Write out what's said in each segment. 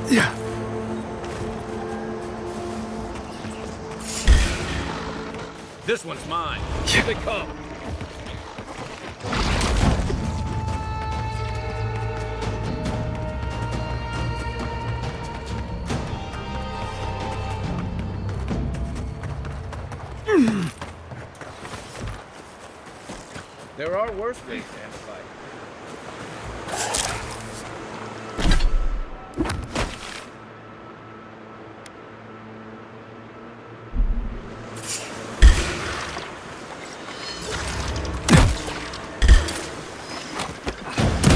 Yeah. This one's mine. Here they come. There are worse ways to end a fight.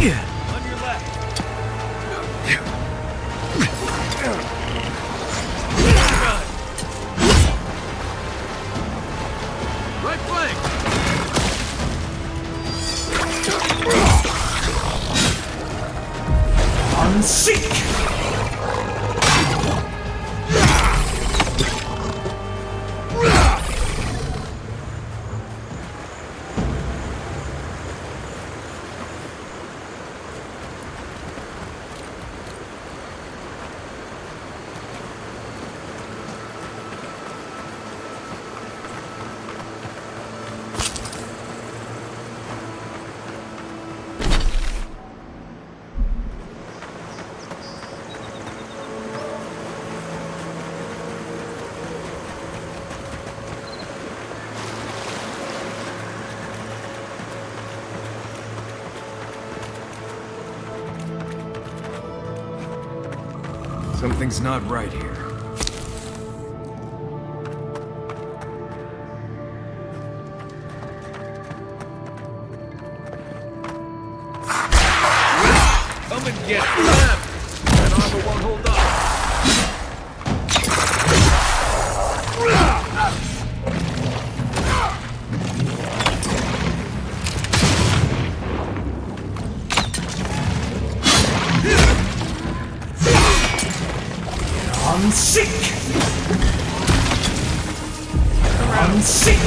On your left. Right flank. Unseek! Something's not right here. Come and get them. That armor won't hold up. Unseek! Unseek!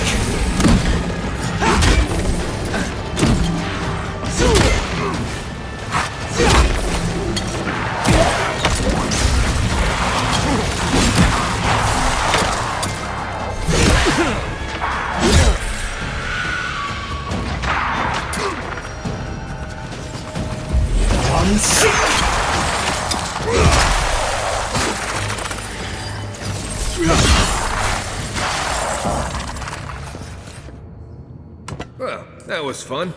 Well, that was fun.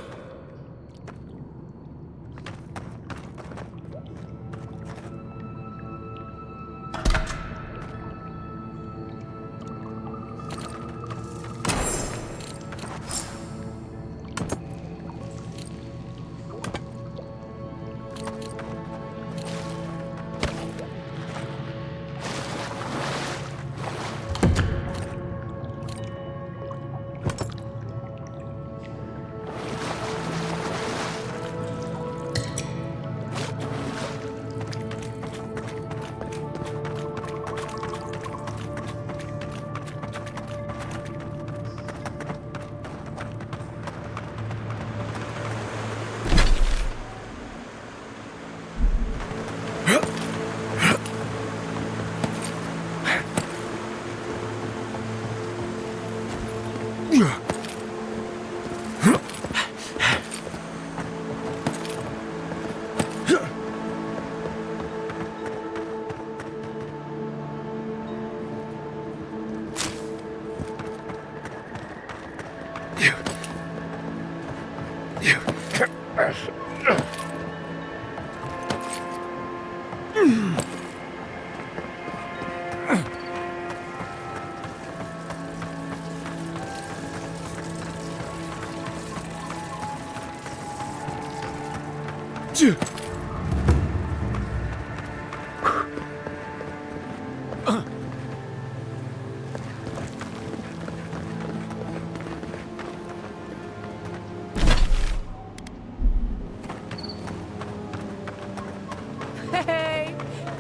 Hey,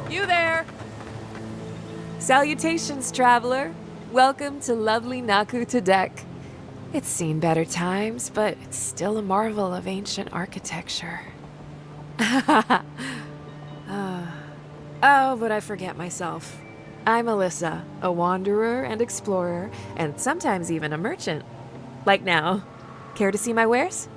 you there! Salutations, traveler. Welcome to lovely Naku Tedek. It's seen better times, but it's still a marvel of ancient architecture. Oh, but I forget myself. I'm Alyssa, a wanderer and explorer, and sometimes even a merchant. Like now. Care to see my wares?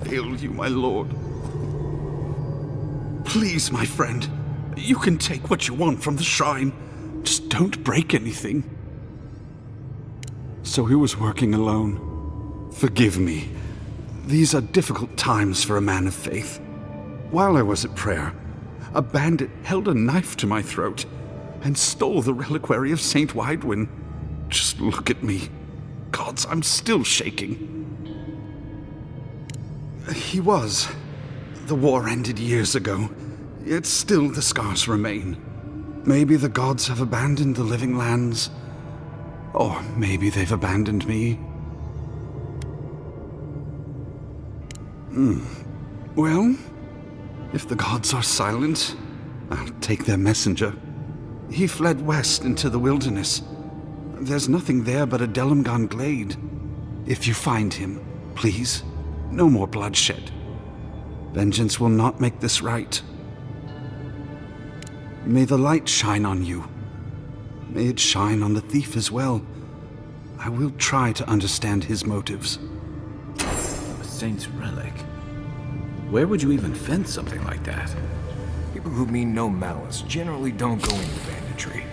Hail you, my lord. Please, my friend, you can take what you want from the shrine. Just don't break anything. So he was working alone. Forgive me. These are difficult times for a man of faith. While I was at prayer, a bandit held a knife to my throat and stole the reliquary of Saint Widwin. Just look at me. Gods, I'm still shaking. He was. The war ended years ago, yet still the scars remain. Maybe the gods have abandoned the living lands, or maybe they've abandoned me. Well, if the gods are silent, I'll take their messenger. He fled west into the wilderness. There's nothing there but a Delimgon glade. If you find him, please, no more bloodshed. Vengeance will not make this right. May the light shine on you. May it shine on the thief as well. I will try to understand his motives. A saint's relic? Where would you even find something like that? People who mean no malice generally don't go into banditry.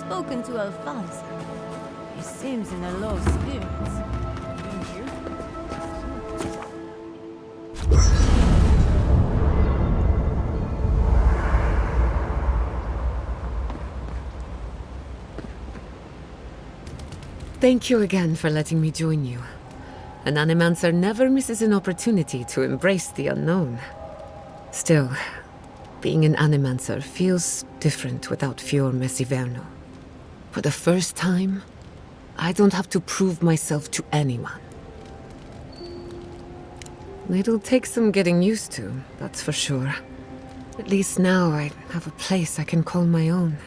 spoken to Alfonso? He seems in a low spirits. Thank you again for letting me join you. An animancer never misses an opportunity to embrace the unknown. Still, being an animancer feels different without Fior Mesiverno. For the first time, I don't have to prove myself to anyone. It'll take some getting used to, that's for sure. At least now I have a place I can call my own.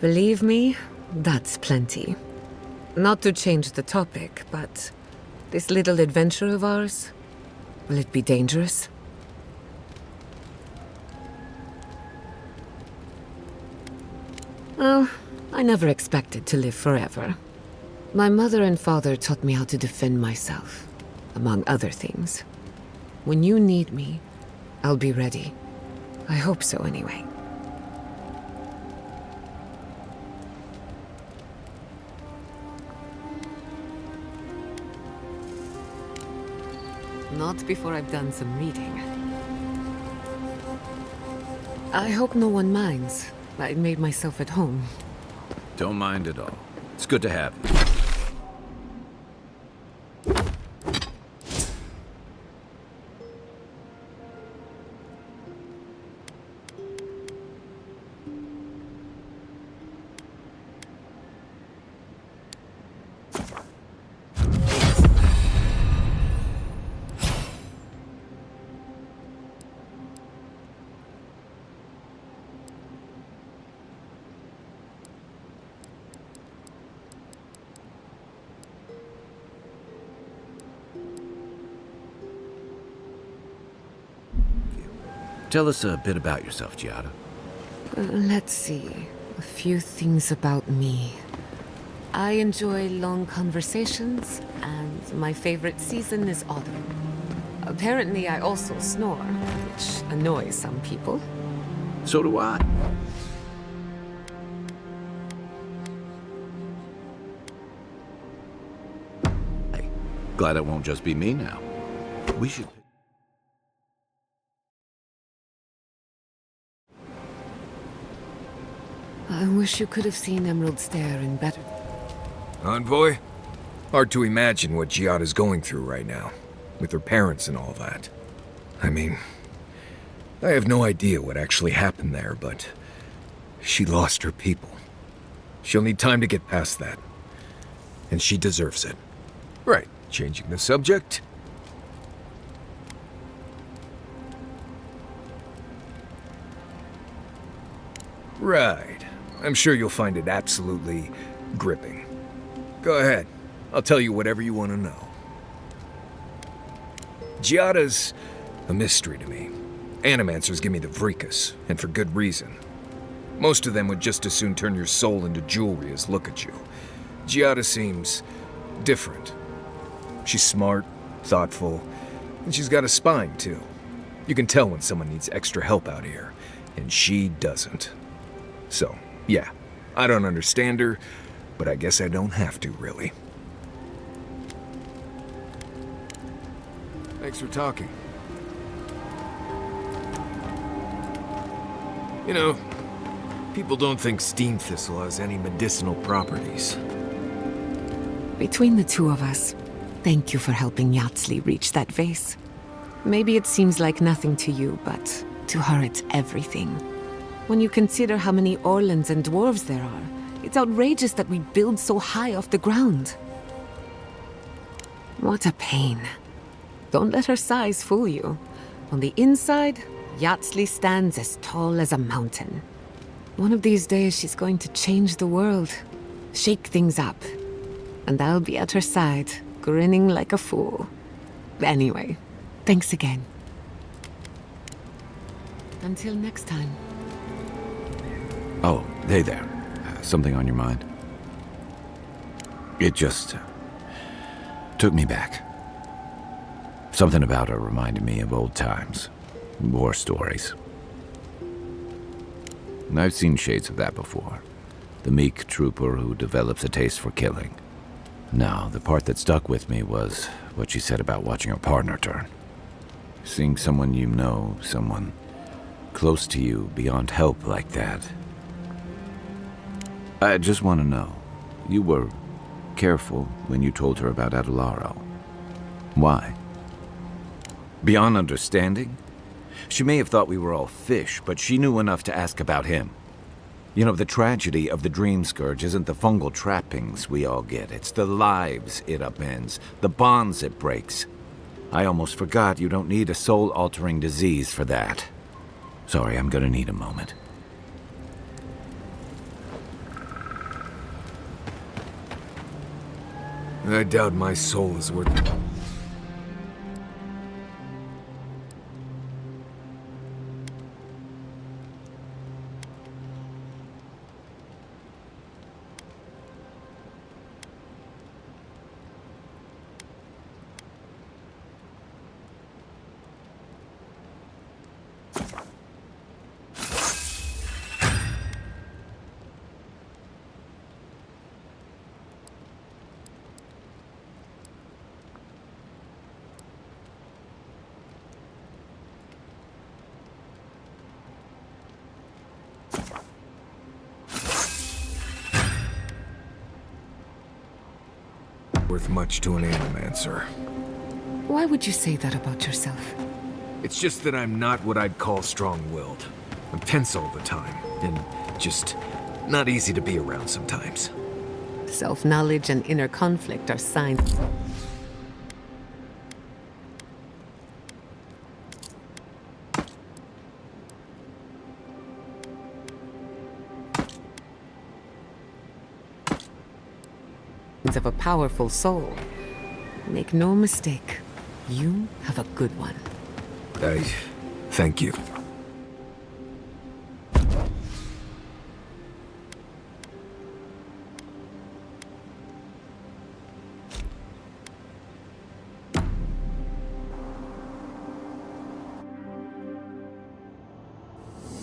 Believe me, that's plenty. Not to change the topic, but this little adventure of ours, will it be dangerous? Oh, I never expected to live forever. My mother and father taught me how to defend myself, among other things. When you need me, I'll be ready. I hope so, anyway. Not before I've done some reading. I hope no one minds. I made myself at home. Don't mind at all. It's good to have you. Tell us a bit about yourself, Giada. Let's see. A few things about me. I enjoy long conversations, and my favorite season is autumn. Apparently, I also snore, which annoys some people. So do I. Hey, glad it won't just be me now. We should... I wish you could have seen Emerald stare in better... Envoy? Hard to imagine what Giada's going through right now, with her parents and all that. I mean, I have no idea what actually happened there, but she lost her people. She'll need time to get past that. And she deserves it. Right, changing the subject. Right. I'm sure you'll find it absolutely gripping. Go ahead. I'll tell you whatever you want to know. Giada's a mystery to me. Animancers give me the vricus, and for good reason. Most of them would just as soon turn your soul into jewelry as look at you. Giada seems different. She's smart, thoughtful, and she's got a spine, too. You can tell when someone needs extra help out here, and she doesn't. So, yeah, I don't understand her, but I guess I don't have to, really. Thanks for talking. You know, people don't think steam thistle has any medicinal properties. Between the two of us, thank you for helping Yatsli reach that vase. Maybe it seems like nothing to you, but to her it's everything. When you consider how many Orlans and dwarves there are, it's outrageous that we build so high off the ground. What a pain. Don't let her size fool you. On the inside, Yatsli stands as tall as a mountain. One of these days she's going to change the world, shake things up. And I'll be at her side, grinning like a fool. Anyway, thanks again. Until next time. Oh, hey there. Something on your mind? It just... took me back. Something about her reminded me of old times. War stories. I've seen shades of that before. The meek trooper who develops a taste for killing. Now, the part that stuck with me was what she said about watching her partner turn. Seeing someone you know, someone close to you, beyond help like that. I just want to know, you were careful when you told her about Adelaro. Why? Beyond understanding? She may have thought we were all fish, but she knew enough to ask about him. You know, the tragedy of the Dream Scourge isn't the fungal trappings we all get. It's the lives it upends, the bonds it breaks. I almost forgot you don't need a soul-altering disease for that. Sorry, I'm gonna need a moment. I doubt my soul is worth... worth much to an animancer. Why would you say that about yourself? It's just that I'm not what I'd call strong-willed. I'm tense all the time, and just not easy to be around sometimes. Self-knowledge and inner conflict are signs. Of a powerful soul. Make no mistake, you have a good one. Thank you.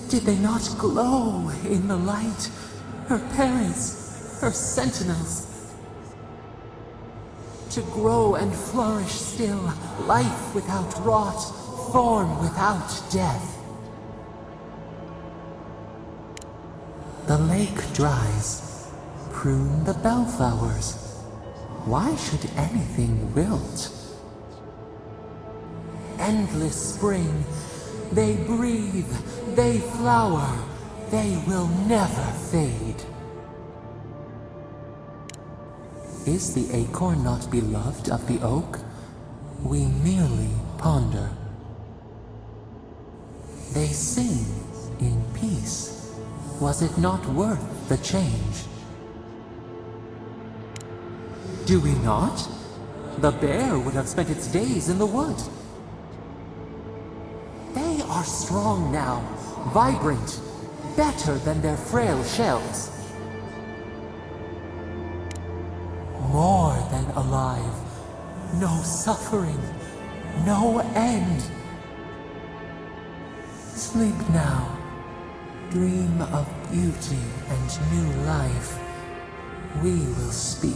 Did they not glow in the light? Her parents, her sentinels. To grow and flourish still, life without rot, form without death. The lake dries. Prune the bellflowers. Why should anything wilt? Endless spring. They breathe, they flower, they will never fade. Is the acorn not beloved of the oak? We merely ponder. They sing in peace. Was it not worth the change? Do we not? The bear would have spent its days in the wood. They are strong now, vibrant, better than their frail shells. More than alive, no suffering, no end. Sleep now, dream of beauty and new life. We will speak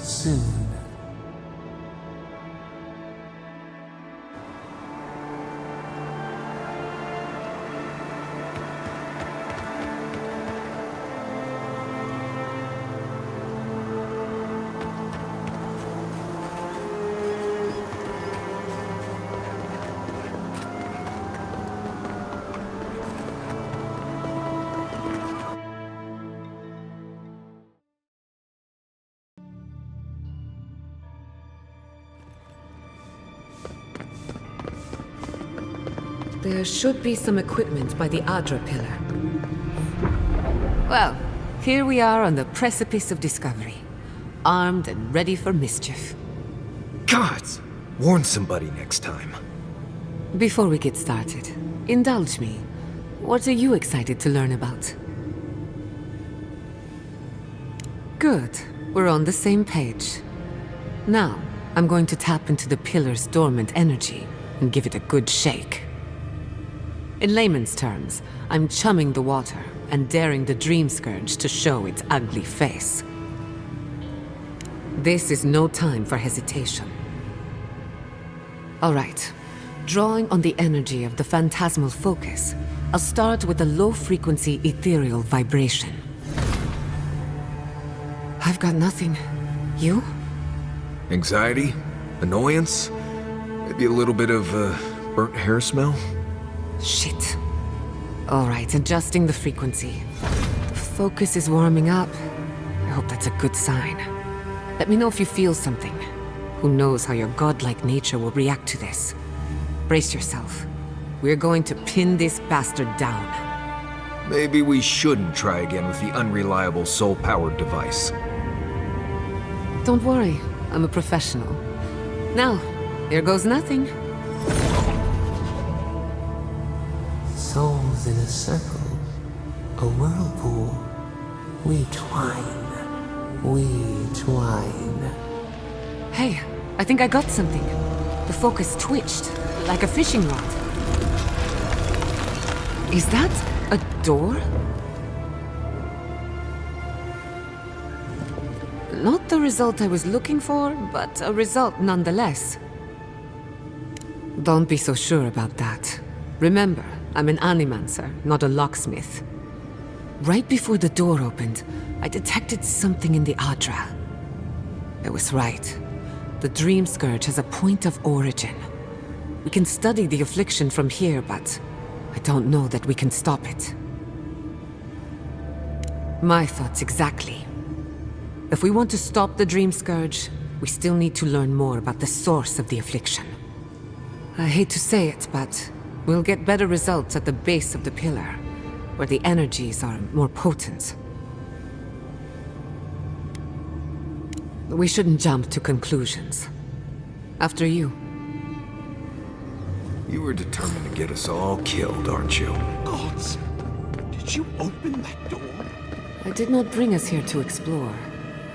soon. There should be some equipment by the Adra pillar. Well, here we are on the precipice of discovery. Armed and ready for mischief. Gods! Warn somebody next time. Before we get started, indulge me. What are you excited to learn about? Good. We're on the same page. Now, I'm going to tap into the pillar's dormant energy and give it a good shake. In layman's terms, I'm chumming the water, and daring the Dream Scourge to show its ugly face. This is no time for hesitation. All right. Drawing on the energy of the phantasmal focus, I'll start with a low-frequency ethereal vibration. I've got nothing. You? Anxiety? Annoyance? Maybe a little bit of, burnt hair smell? Shit. All right, adjusting the frequency. The focus is warming up. I hope that's a good sign. Let me know if you feel something. Who knows how your godlike nature will react to this. Brace yourself. We're going to pin this bastard down. Maybe we shouldn't try again with the unreliable soul-powered device. Don't worry, I'm a professional. Now, here goes nothing. Souls in a circle, a whirlpool. We twine, we twine. Hey, I think I got something. The focus twitched, like a fishing rod. Is that a door? Not the result I was looking for, but a result nonetheless. Don't be so sure about that. Remember, I'm an animancer, not a locksmith. Right before the door opened, I detected something in the Adra. I was right. The Dream Scourge has a point of origin. We can study the affliction from here, but I don't know that we can stop it. My thoughts exactly. If we want to stop the Dream Scourge, we still need to learn more about the source of the affliction. I hate to say it, but we'll get better results at the base of the pillar, where the energies are more potent. We shouldn't jump to conclusions. After you. You were determined to get us all killed, aren't you? Gods! Did you open that door? I did not bring us here to explore,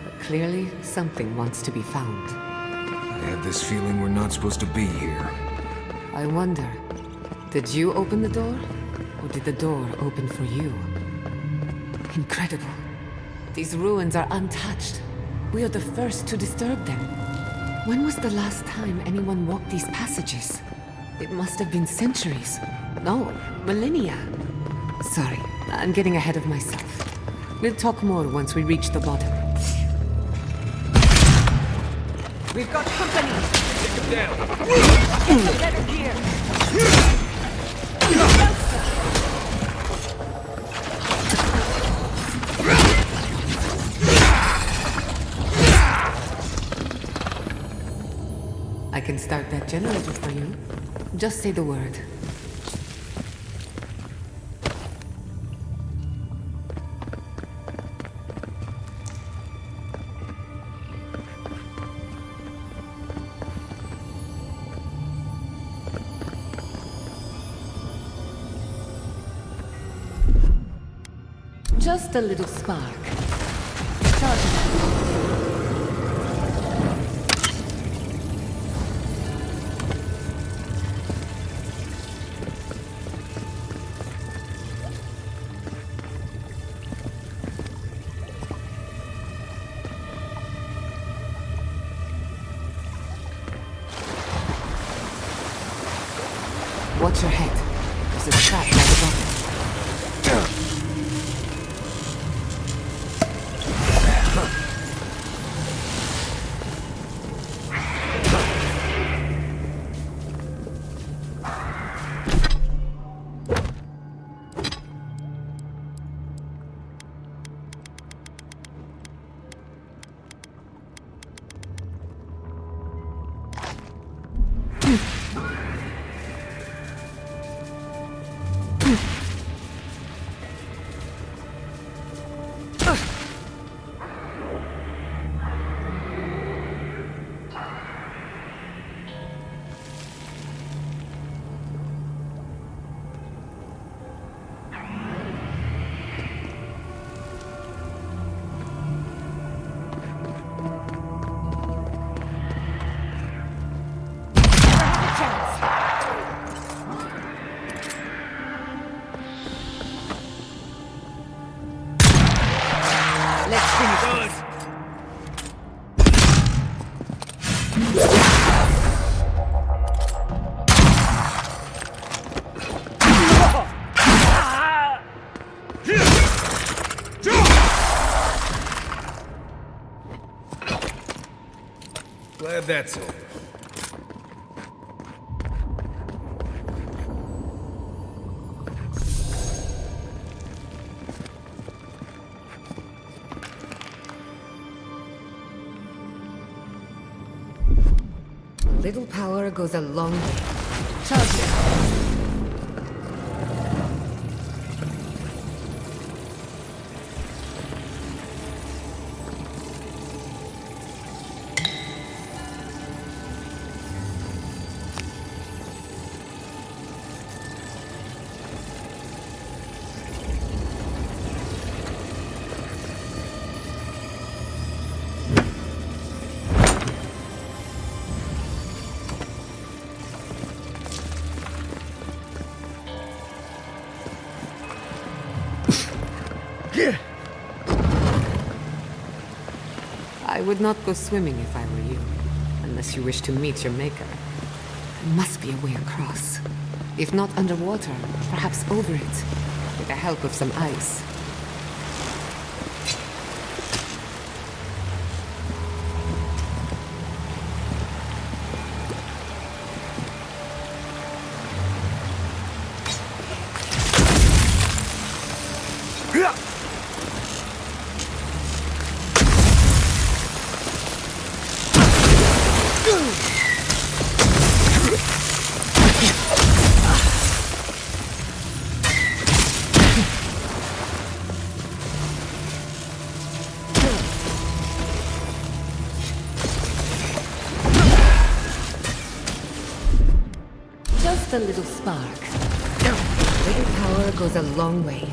but clearly something wants to be found. I have this feeling we're not supposed to be here. I wonder, did you open the door? Or did the door open for you? Incredible. These ruins are untouched. We are the first to disturb them. When was the last time anyone walked these passages? It must have been centuries. No, millennia. Sorry, I'm getting ahead of myself. We'll talk more once we reach the bottom. We've got company! Take him down. Get the better gear! I can start that generator for you. Just say the word. Just a little spark. Charge it. Watch your head. There's a trap by the bottom. Glad that's over. A little power goes a long way. Charge it. I would not go swimming if I were you, unless you wish to meet your maker. There must be a way across. If not underwater, perhaps over it, with the help of some ice. Just a little spark. Little power goes a long way.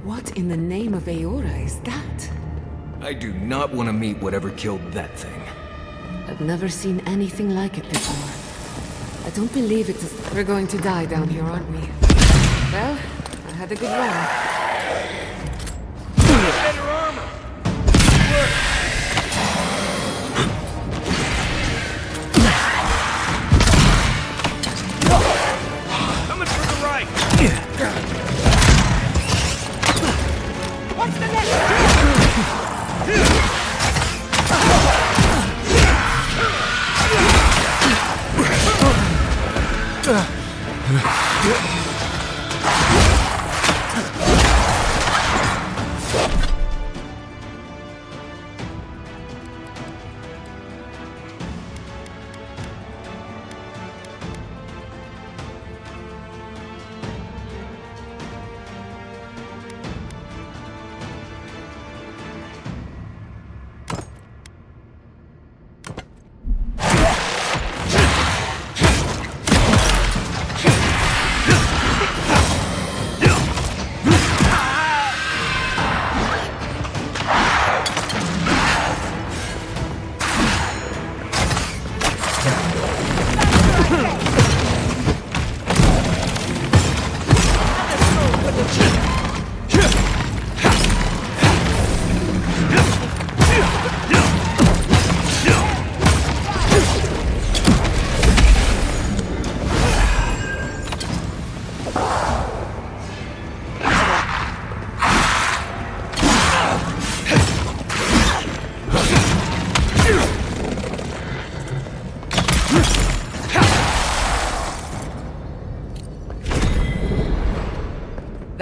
What in the name of Aora is that? I do not want to meet whatever killed that thing. I've never seen anything like it before. I don't believe it is... We're going to die down here, aren't we? Well, I had a good run. Better armor! Coming from the right! What's the next?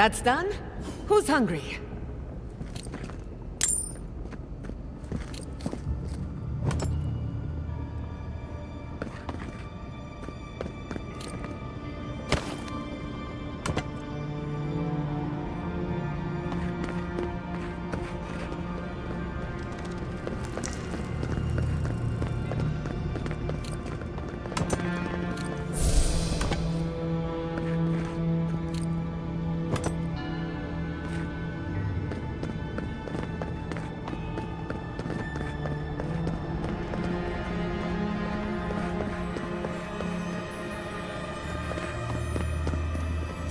That's done? Who's hungry?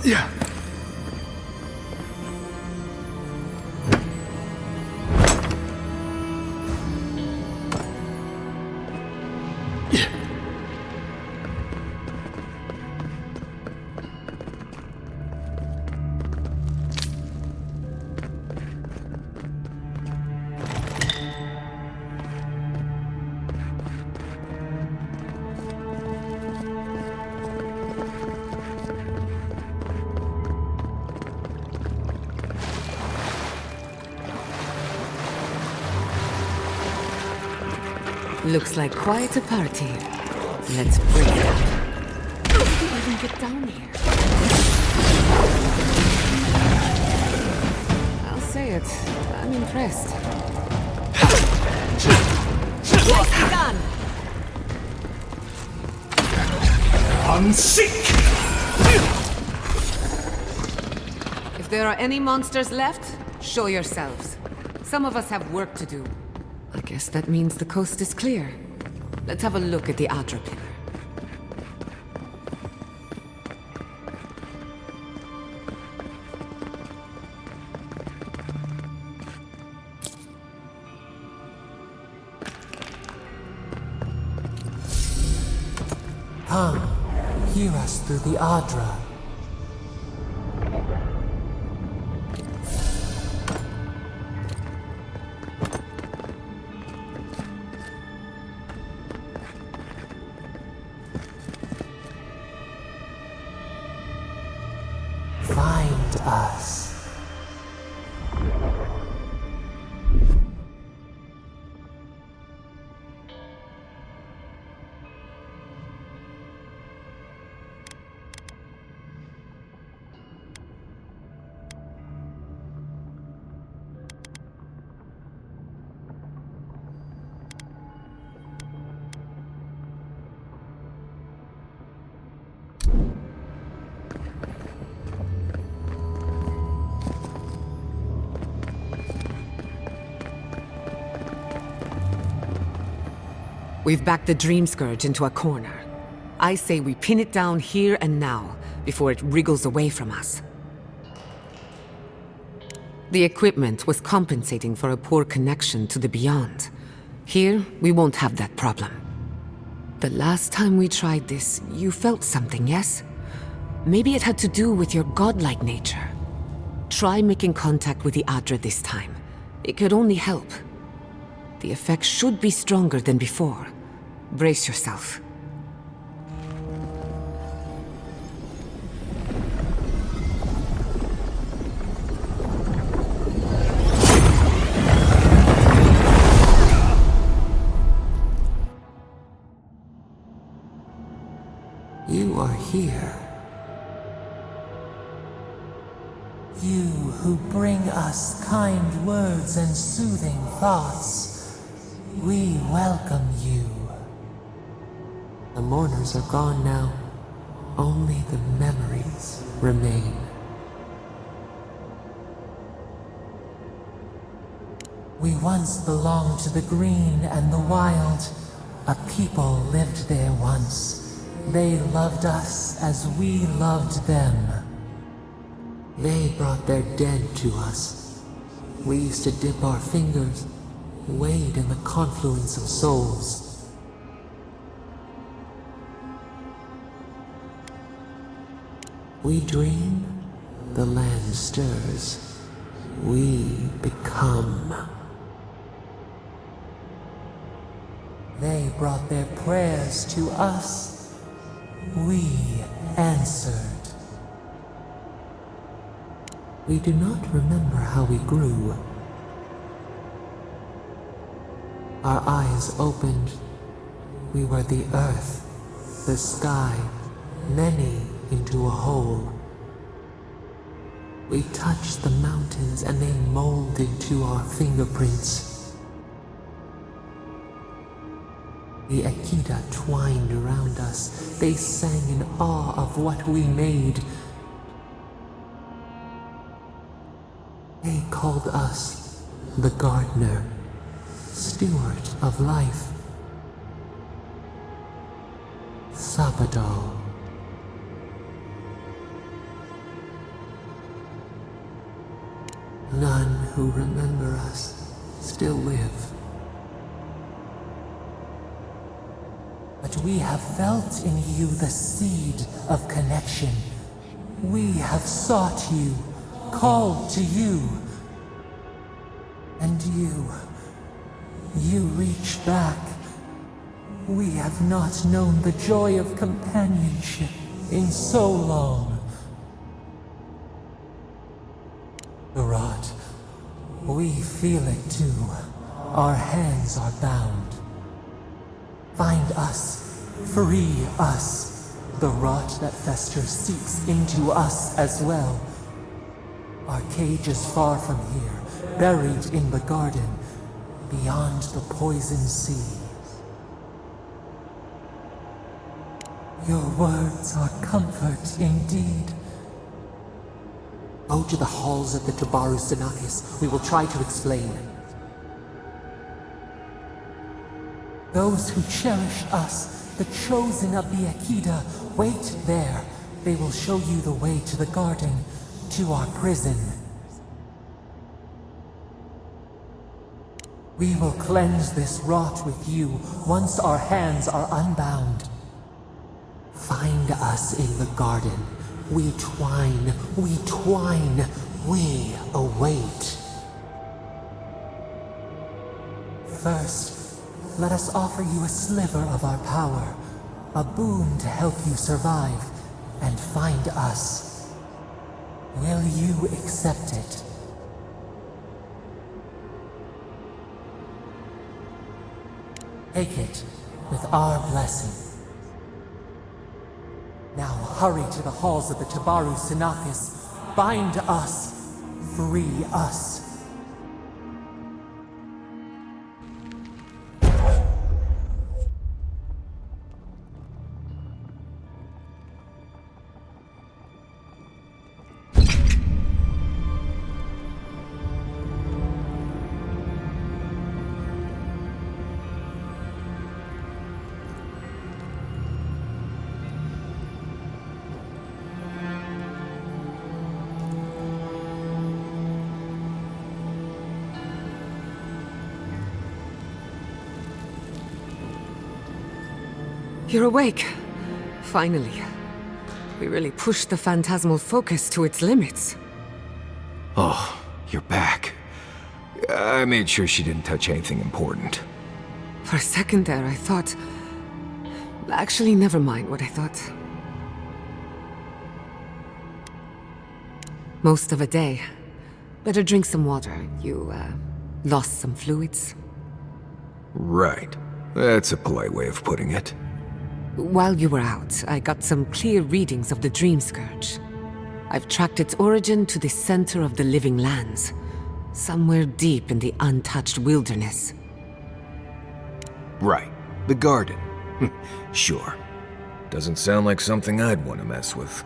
Yeah. Looks like quite a party. Let's break it up. How did you even get down here? I'll say it. I'm impressed. Nicely done! Unseek! If there are any monsters left, show yourselves. Some of us have work to do. I guess that means the coast is clear. Let's have a look at the Adra pillar. Come, hear us through the Adra. Find us. We've backed the Dream Scourge into a corner. I say we pin it down here and now, before it wriggles away from us. The equipment was compensating for a poor connection to the Beyond. Here, we won't have that problem. The last time we tried this, you felt something, yes? Maybe it had to do with your godlike nature. Try making contact with the Adra this time. It could only help. The effect should be stronger than before. Brace yourself. You are here. You who bring us kind words and soothing thoughts. We welcome you. The mourners are gone now. Only the memories remain. We once belonged to the green and the wild. A people lived there once. They loved us as we loved them. They brought their dead to us. We used to dip our fingers, wade in the confluence of souls. We dream, the land stirs. We become. They brought their prayers to us. We answered. We do not remember how we grew. Our eyes opened. We were the earth, the sky, many into a whole. We touched the mountains and they molded to our fingerprints. The Akita twined around us. They sang in awe of what we made. They called us the gardener, steward of life. Sabado. None who remember us still live. But we have felt in you the seed of connection. We have sought you, called to you. And you reach back. We have not known the joy of companionship in so long. Barat, we feel it too. Our hands are bound. Find us, free us. The rot that festers seeps into us as well. Our cage is far from here, buried in the garden, beyond the poison sea. Your words are comfort indeed. Go to the halls of the Tabaru Sinakis. We will try to explain. Those who cherish us, the chosen of the Akita, wait there. They will show you the way to the garden, to our prison. We will cleanse this rot with you once our hands are unbound. Find us in the garden. We twine, we await. First, let us offer you a sliver of our power, a boon to help you survive and find us. Will you accept it? Take it with our blessing. Now hurry to the halls of the Tabaru Sinakis. Bind us. Free us. You're awake. Finally. We really pushed the phantasmal focus to its limits. Oh, you're back. I made sure she didn't touch anything important. For a second there, I thought... Actually, never mind what I thought. Most of a day. Better drink some water. You, lost some fluids? Right. That's a polite way of putting it. While you were out, I got some clear readings of the Dream Scourge. I've tracked its origin to the center of the living lands, somewhere deep in the untouched wilderness. Right. The garden. Sure. Doesn't sound like something I'd want to mess with.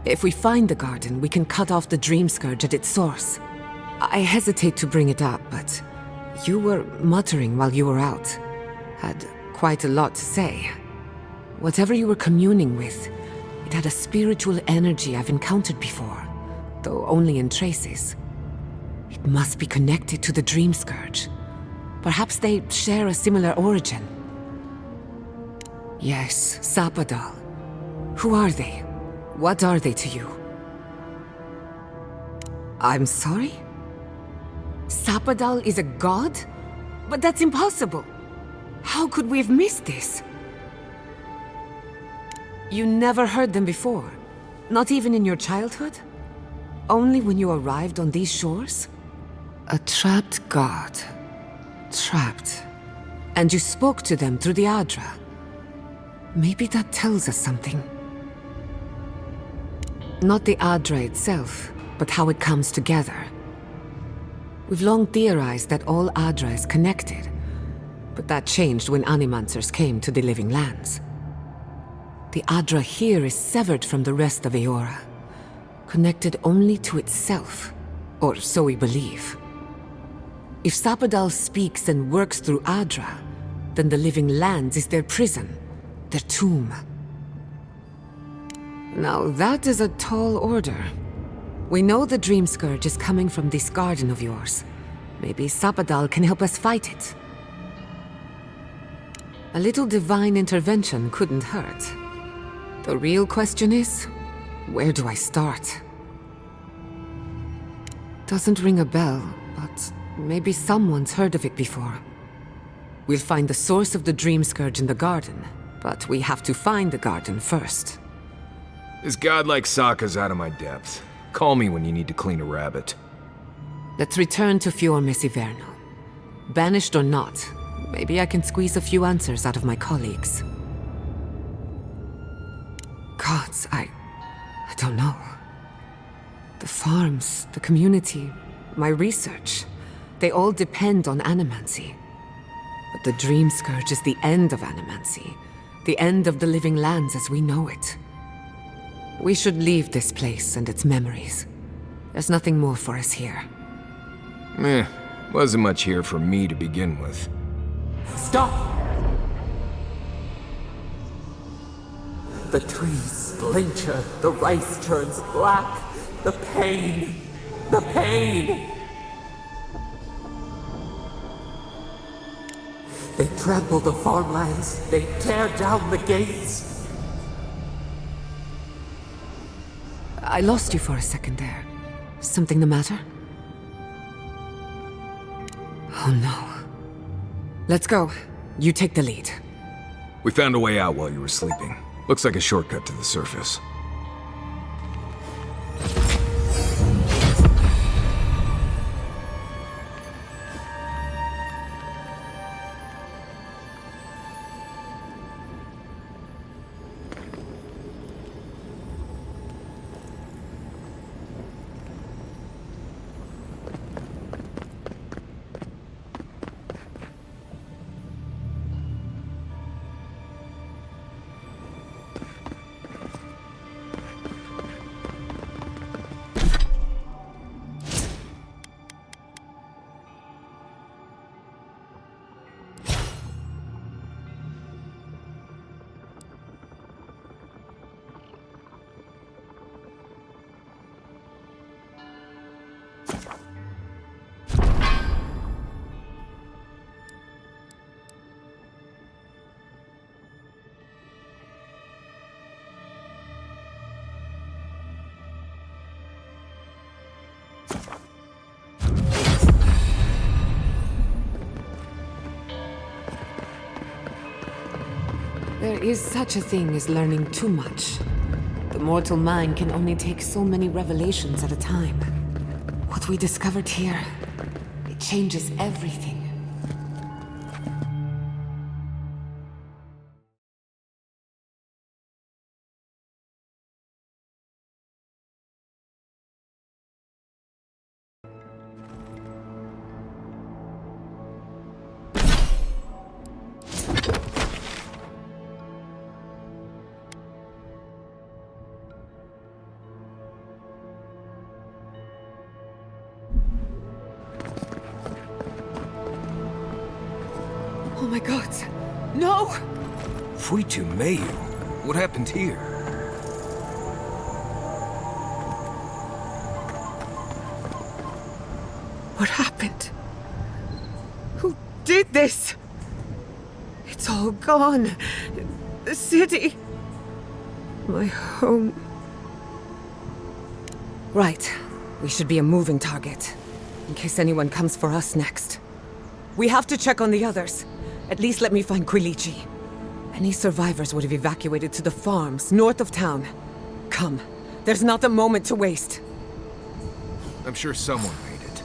If we find the garden, we can cut off the Dream Scourge at its source. I hesitate to bring it up, but you were muttering while you were out. Had quite a lot to say. Whatever you were communing with, it had a spiritual energy I've encountered before, though only in traces. It must be connected to the Dream Scourge. Perhaps they share a similar origin. Yes, Sapadal. Who are they? What are they to you? I'm sorry? Sapadal is a god? But that's impossible! How could we have missed this? You never heard them before? Not even in your childhood? only when you arrived on these shores? A trapped god. Trapped. And you spoke to them through the Adra. Maybe that tells us something. Not the Adra itself, but how it comes together. We've long theorized that all Adra is connected, but that changed when Animancers came to the Living Lands. The Adra here is severed from the rest of Eora, connected only to itself, or so we believe. If Sapadal speaks and works through Adra, then the Living Lands is their prison, their tomb. Now that is a tall order. We know the Dream Scourge is coming from this garden of yours. Maybe Sapadal can help us fight it. A little divine intervention couldn't hurt. The real question is, where do I start? Doesn't ring a bell, but maybe someone's heard of it before. We'll find the source of the Dream Scourge in the garden, but we have to find the garden first. This godlike Sokka's out of my depth. Call me when you need to clean a rabbit. Let's return to Fior Mesiverno. Banished or not, maybe I can squeeze a few answers out of my colleagues. Gods, I don't know. The farms, the community, my research, they all depend on animancy. But the Dream Scourge is the end of animancy, the end of the Living Lands as we know it. We should leave this place and its memories. There's nothing more for us here. Wasn't much here for me to begin with. Stop! The trees splinter, the rice turns black. The pain! The pain! They trample the farmlands, they tear down the gates. I lost you for a second there. Something the matter? Oh no. Let's go. You take the lead. We found a way out while you were sleeping. Looks like a shortcut to the surface. There is such a thing as learning too much. The mortal mind can only take so many revelations at a time. What we discovered here, it changes everything. Oh my god. No! Fuitu Mayu? What happened here? What happened? Who did this? It's all gone. The city. My home. Right. We should be a moving target. In case anyone comes for us next. We have to check on the others. At least let me find Quilichi. Any survivors would have evacuated to the farms north of town. Come. There's not a moment to waste. I'm sure someone made it.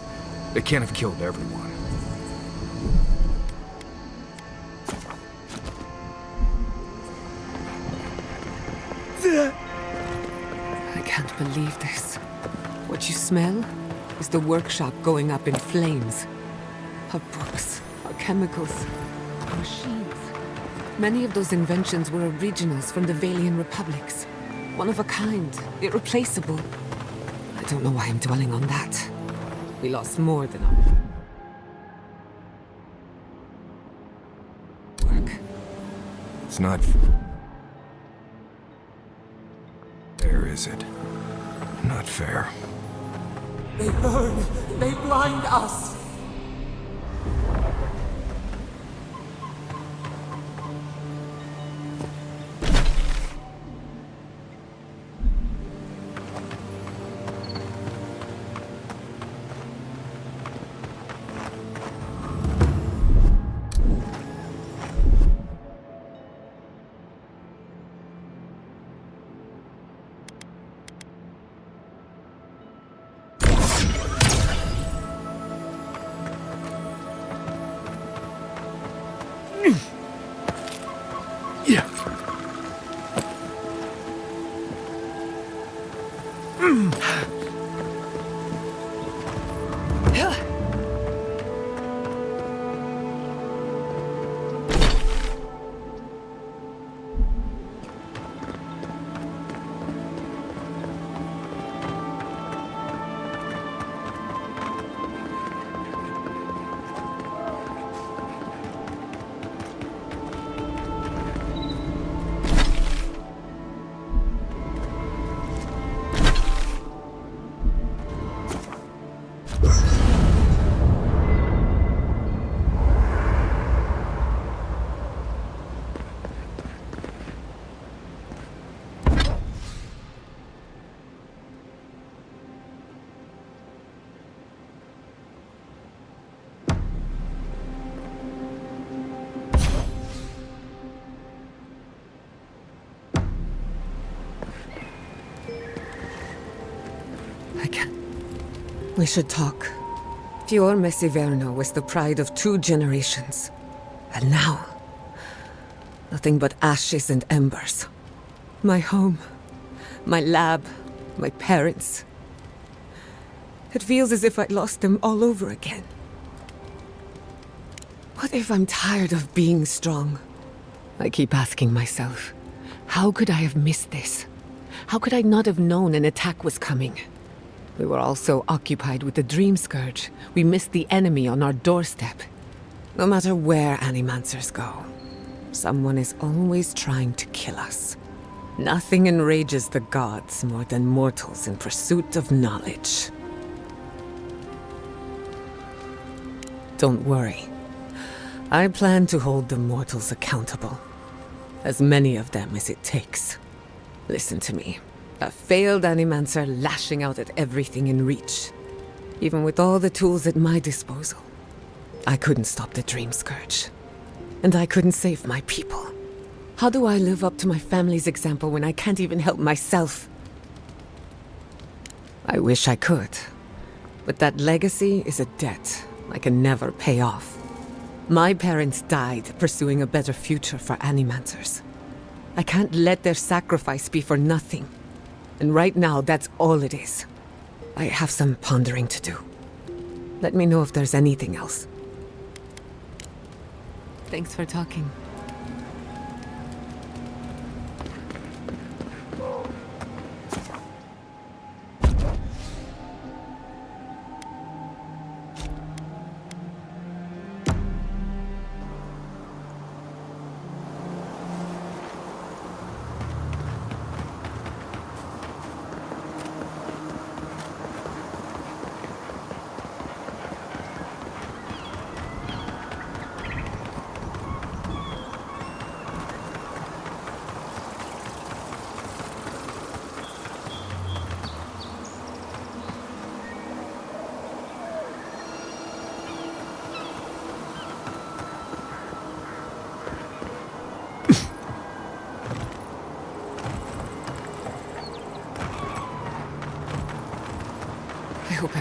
They can't have killed everyone. I can't believe this. What you smell is the workshop going up in flames. Our books, our chemicals, our machines. Many of those inventions were originals from the Valian republics. One of a kind, irreplaceable. I don't know why I'm dwelling on that. We lost more than our work. It's not fair, is it? Not fair. They burn. They blind us. We should talk. Fior Messiverno was the pride of 2 generations. And now, nothing but ashes and embers. My home, my lab, my parents. It feels as if I'd lost them all over again. What if I'm tired of being strong? I keep asking myself, how could I have missed this? How could I not have known an attack was coming? We were all so occupied with the Dream Scourge, we missed the enemy on our doorstep. No matter where Animancers go, someone is always trying to kill us. Nothing enrages the gods more than mortals in pursuit of knowledge. Don't worry. I plan to hold the mortals accountable. As many of them as it takes. Listen to me. A failed Animancer lashing out at everything in reach. Even with all the tools at my disposal. I couldn't stop the Dream Scourge. And I couldn't save my people. How do I live up to my family's example when I can't even help myself? I wish I could. But that legacy is a debt I can never pay off. My parents died pursuing a better future for Animancers. I can't let their sacrifice be for nothing. And right now, that's all it is. I have some pondering to do. Let me know if there's anything else. Thanks for talking.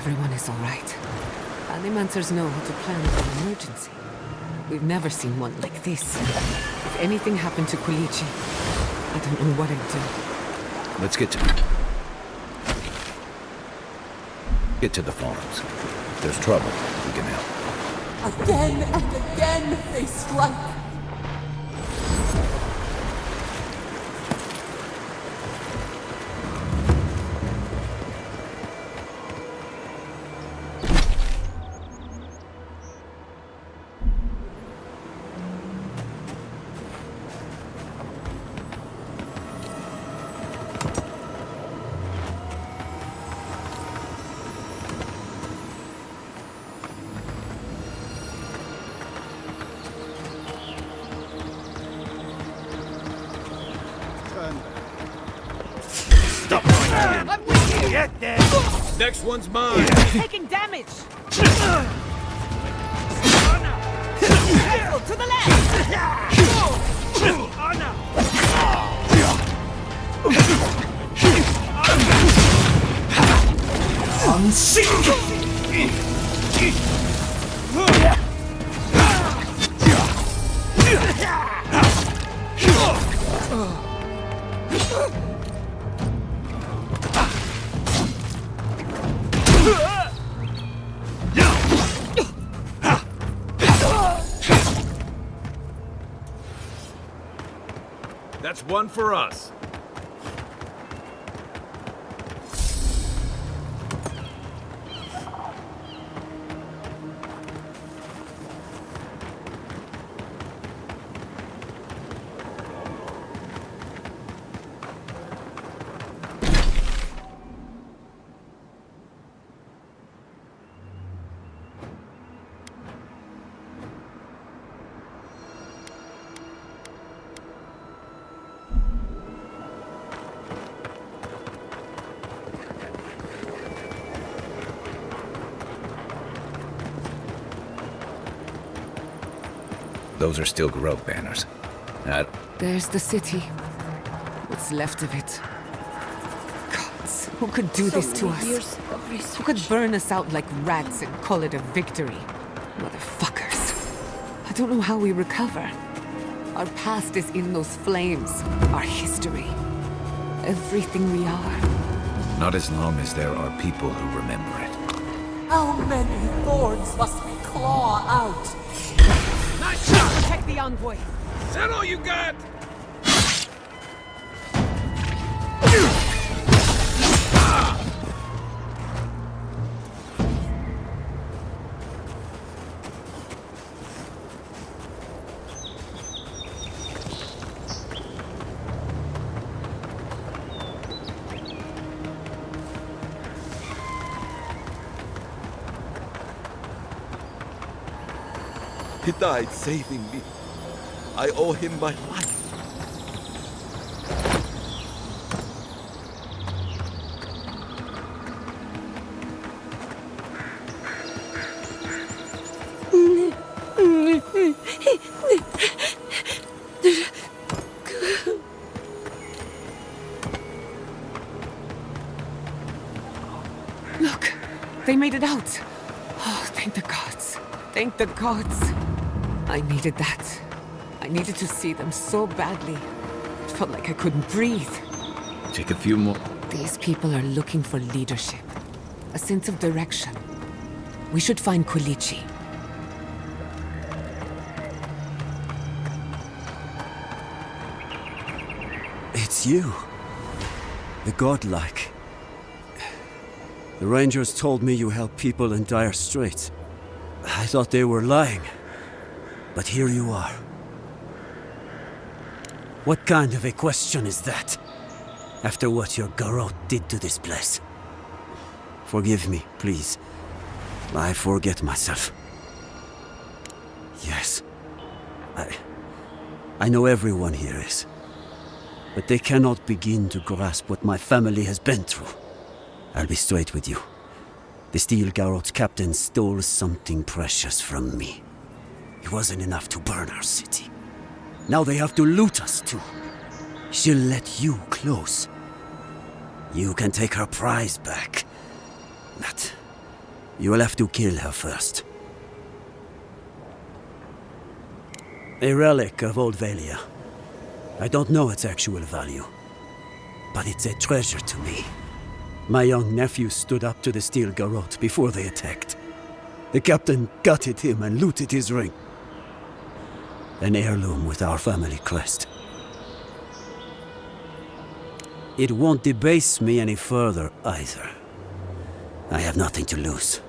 everyone is all right. Animancers know how to plan for an emergency. We've never seen one like this. If anything happened to Kulichi, I don't know what I'd do. Let's get to the farms. If there's trouble, we can help. Again and again they strike. Next one's mine. Taking damage! Careful, to the left! That's one for us. Those are still Garrote banners. There's the city. What's left of it. Gods, who could do this to us? Who could burn us out like rats and call it a victory? Motherfuckers. I don't know how we recover. Our past is in those flames. Our history. Everything we are. Not as long as there are people who remember it. How many thorns must we claw out? Nice shot! Protect the envoy! Is that all you got? He died saving me. I owe him my life. Look, they made it out. Oh, thank the gods. Thank the gods. I needed that. I needed to see them so badly. It felt like I couldn't breathe. Take a few more. These people are looking for leadership. A sense of direction. We should find Kulichi. It's you. The godlike. The Rangers told me you help people in dire straits. I thought they were lying. But here you are. What kind of a question is that? After what your Garrote did to this place. Forgive me, please. I forget myself. Yes. I know everyone here is. But they cannot begin to grasp what my family has been through. I'll be straight with you. The Steel Garrote's captain stole something precious from me. It wasn't enough to burn our city. Now they have to loot us too. She'll let you close. You can take her prize back. You will have to kill her first. A relic of old Valia. I don't know its actual value, but it's a treasure to me. My young nephew stood up to the steel garrote before they attacked. The captain gutted him and looted his ring. An heirloom with our family crest. It won't debase me any further, either. I have nothing to lose.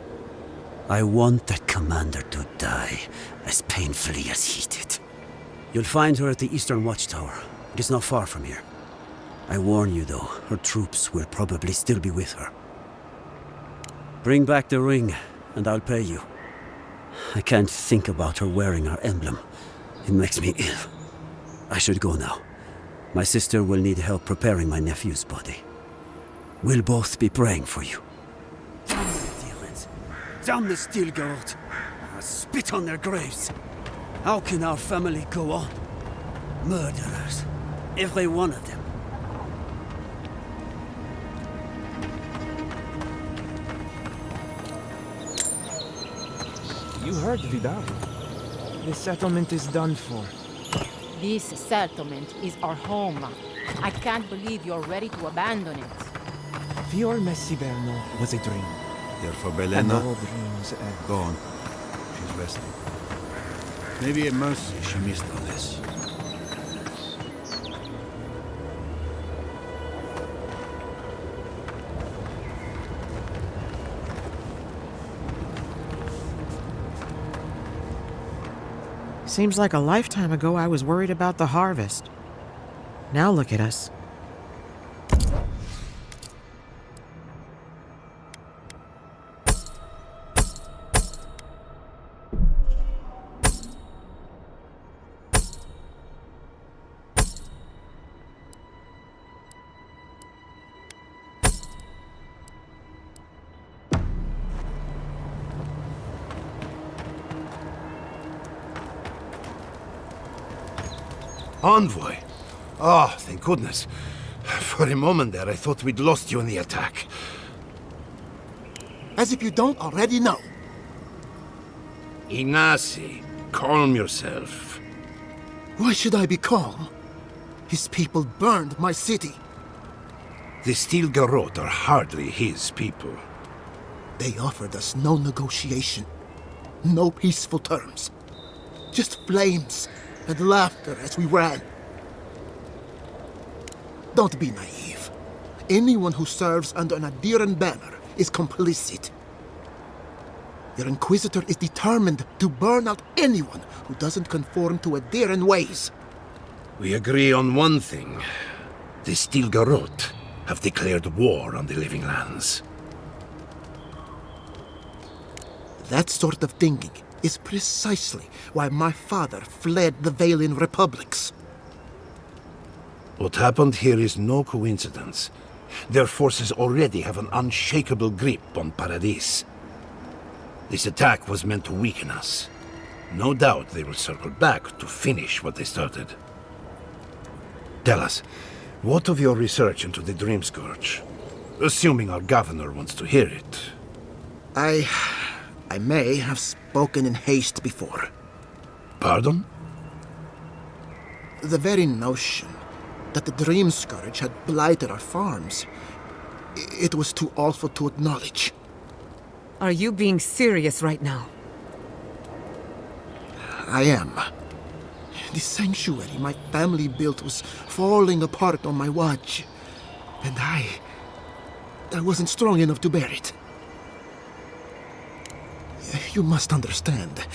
I want that commander to die as painfully as he did. You'll find her at the Eastern Watchtower. It is not far from here. I warn you, though, her troops will probably still be with her. Bring back the ring, and I'll pay you. I can't think about her wearing our emblem. It makes me ill. I should go now. My sister will need help preparing my nephew's body. We'll both be praying for you. Damn the demons! Damn the steel garrote! I'll spit on their graves! How can our family go on? Murderers. Every one of them. You heard Vidal. The settlement is done for. This settlement is our home. I can't believe you're ready to abandon it. Fior Messiverno was a dream. Therefore, And Belena, all dreams end. go on. She's resting. Maybe a mercy she missed all this. Seems like a lifetime ago I was worried about the harvest. Now look at us. Envoy? Oh, thank goodness. For a moment there, I thought we'd lost you in the attack. As if you don't already know. Ignacy, calm yourself. Why should I be calm? His people burned my city. The Steel Garrote are hardly his people. They offered us no negotiation, no peaceful terms. Just flames and laughter as we ran. Don't be naive. Anyone who serves under an Adiran banner is complicit. Your Inquisitor is determined to burn out anyone who doesn't conform to Adiran ways. We agree on one thing. The Steel Garrote have declared war on the Living Lands. That sort of thinking is precisely why my father fled the Valian republics. What happened here is no coincidence. Their forces already have an unshakable grip on Paradis. This attack was meant to weaken us. No doubt they will circle back to finish what they started. Tell us, what of your research into the Dream Scourge? Assuming our governor wants to hear it. I may have spoken in haste before. Pardon? The very notion that the Dream Scourge had blighted our farms, it was too awful to acknowledge. Are you being serious right now? I am. The sanctuary my family built was falling apart on my watch, and I wasn't strong enough to bear it. You must understand.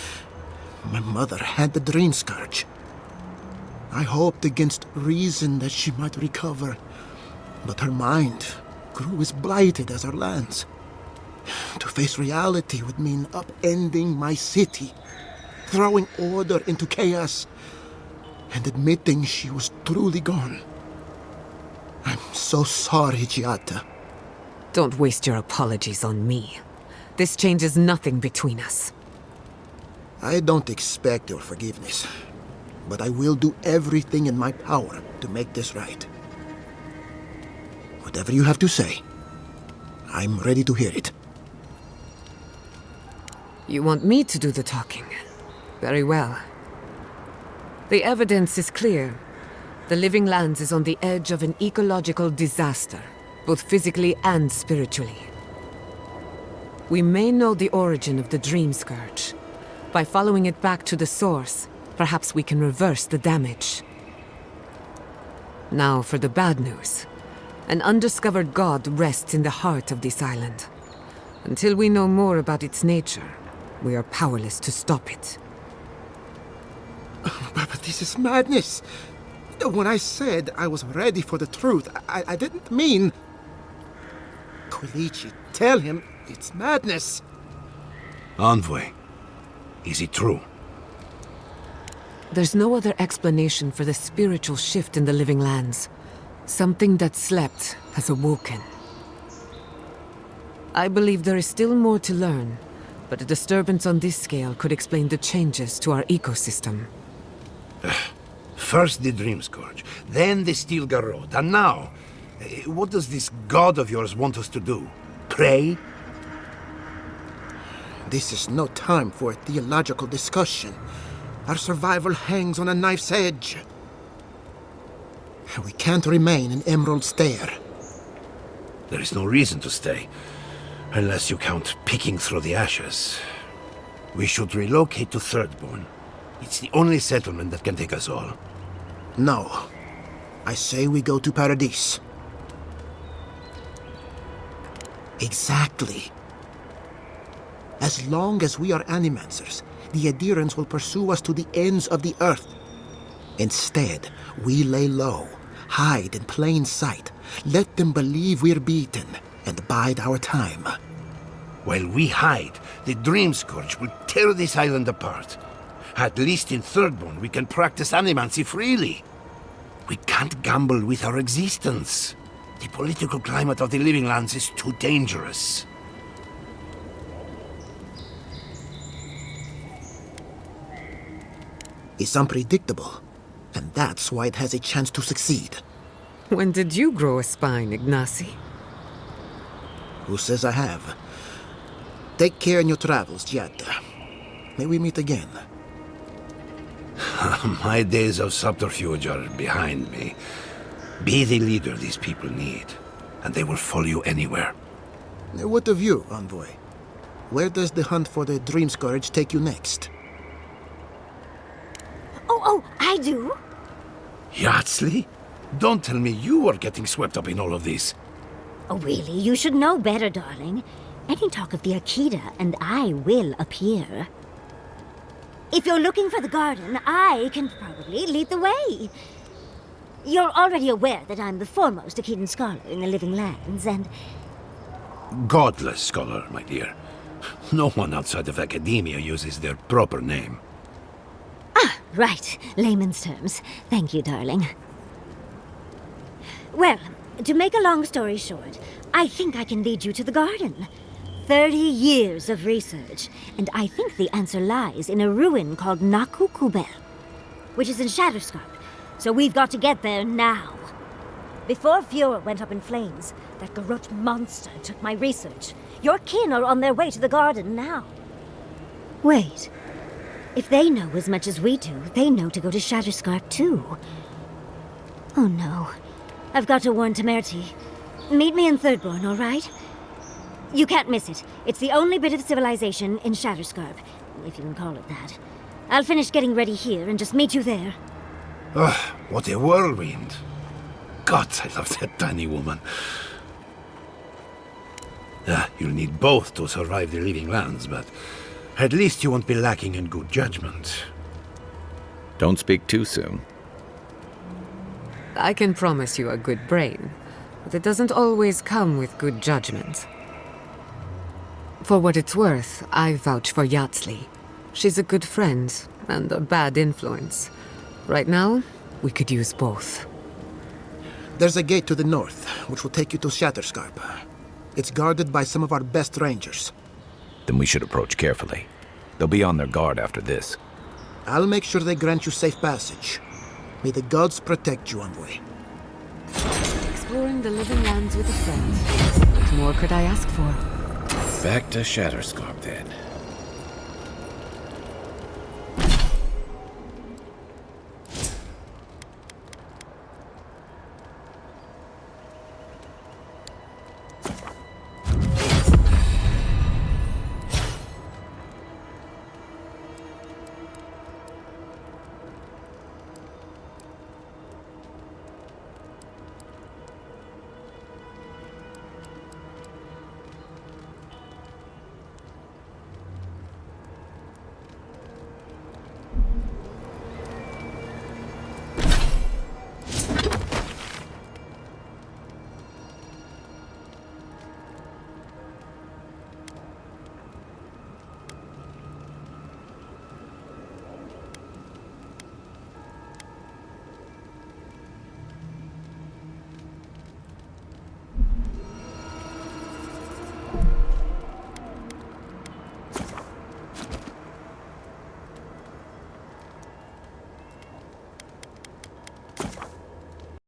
My mother had the Dream Scourge. I hoped against reason that she might recover, but her mind grew as blighted as our lands. To face reality would mean upending my city, throwing order into chaos, and admitting she was truly gone. I'm so sorry, Giata. Don't waste your apologies on me. This changes nothing between us. I don't expect your forgiveness, but I will do everything in my power to make this right. Whatever you have to say, I'm ready to hear it. You want me to do the talking? Very well. The evidence is clear. The Living Lands is on the edge of an ecological disaster, both physically and spiritually. We may know the origin of the Dream Scourge. By following it back to the source, perhaps we can reverse the damage. Now for the bad news. An undiscovered god rests in the heart of this island. Until we know more about its nature, we are powerless to stop it. But this is madness. When I said I was ready for the truth, I didn't mean... Quilici, tell him it's madness. Envoy, is it true? There's no other explanation for the spiritual shift in the Living Lands. Something that slept has awoken. I believe there is still more to learn, but a disturbance on this scale could explain the changes to our ecosystem. First the Dream Scourge, then the Steel Garrote, and now... what does this god of yours want us to do? Pray? This is no time for a theological discussion. Our survival hangs on a knife's edge. We can't remain in Emerald Stair. There is no reason to stay, unless you count picking through the ashes. We should relocate to Thirdborn. It's the only settlement that can take us all. No. I say we go to Paradise. Exactly. As long as we are Animancers, the adherents will pursue us to the ends of the earth. Instead, we lay low, hide in plain sight, let them believe we're beaten, and bide our time. While we hide, the Dream Scourge will tear this island apart. At least in Thirdborn, we can practice animancy freely. We can't gamble with our existence. The political climate of the Living Lands is too dangerous. It's unpredictable, and that's why it has a chance to succeed. When did you grow a spine, Ignacy? Who says I have? Take care in your travels, Giada. May we meet again. My days of subterfuge are behind me. Be the leader these people need, and they will follow you anywhere. What of you, Envoy? Where does the hunt for the Dream Scourge take you next? Oh, I do. Yardsley? Don't tell me you are getting swept up in all of this. Oh, really? You should know better, darling. Any talk of the Akita, and I will appear. If you're looking for the garden, I can probably lead the way. You're already aware that I'm the foremost Akitan scholar in the Living Lands, and... Godless scholar, my dear. No one outside of academia uses their proper name. Ah, right. Layman's terms. Thank you, darling. Well, to make a long story short, I think I can lead you to the garden. 30 years of research, and I think the answer lies in a ruin called Naku, which is in Shatterscarp. So we've got to get there now. Before Fiora went up in flames, that garrote monster took my research. Your kin are on their way to the garden now. Wait. If they know as much as we do, they know to go to Shatterscarp too. Oh no. I've got to warn Temerity. Meet me in Thirdborn, all right? You can't miss it. It's the only bit of civilization in Shatterscarp, if you can call it that. I'll finish getting ready here and just meet you there. Ugh, what a whirlwind. God, I love that tiny woman. You'll need both to survive the Living Lands, but at least you won't be lacking in good judgment. Don't speak too soon. I can promise you a good brain, but it doesn't always come with good judgment. For what it's worth, I vouch for Yardsley. She's a good friend and a bad influence. Right now, we could use both. There's a gate to the north, which will take you to Shatterscarp. It's guarded by some of our best rangers. Then we should approach carefully. They'll be on their guard after this. I'll make sure they grant you safe passage. May the gods protect you, Envoy. Exploring the Living Lands with a friend. What more could I ask for? Back to Shatterscarp, then.